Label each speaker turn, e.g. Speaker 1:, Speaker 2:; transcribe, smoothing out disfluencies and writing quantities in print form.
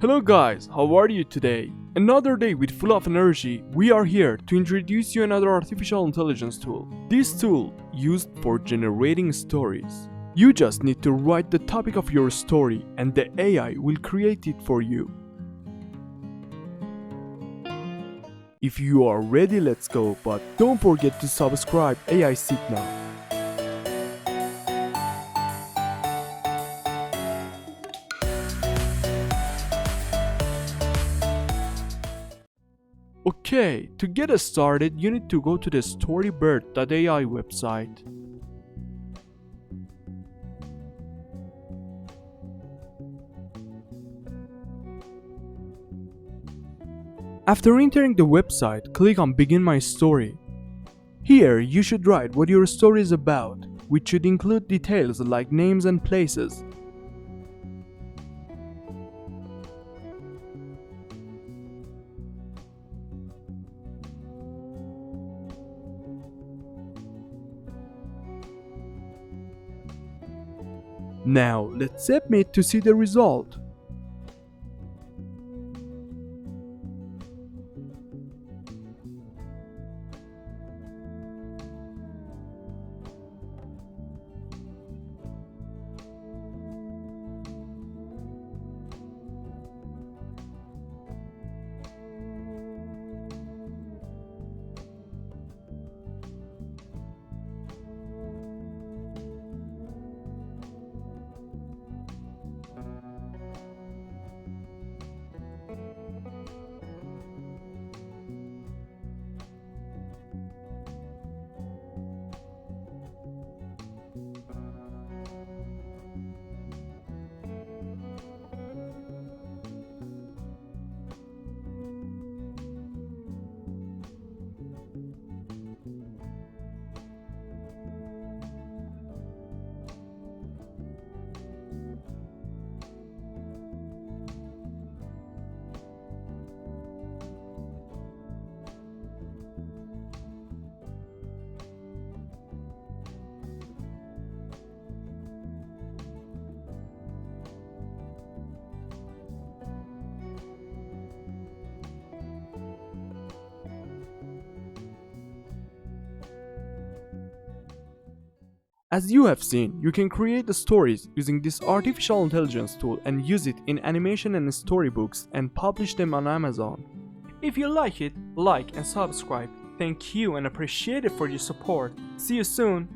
Speaker 1: Hello guys, how are you today? Another day with full of energy, we are here to introduce you another artificial intelligence tool. This tool used for generating stories. You just need to write the topic of your story and the AI will create it for you. If you are ready, let's go, but don't forget to subscribe AI Signal. Okay, to get us started, you need to go to the storybird.ai website. After entering the website, click on Begin My Story. Here, you should write what your story is about, which should include details like names and places. Now, let's submit to see the result. As you have seen, you can create the stories using this artificial intelligence tool and use it in animation and storybooks and publish them on Amazon. If you like it, like and subscribe. Thank you and appreciate it for your support. See you soon.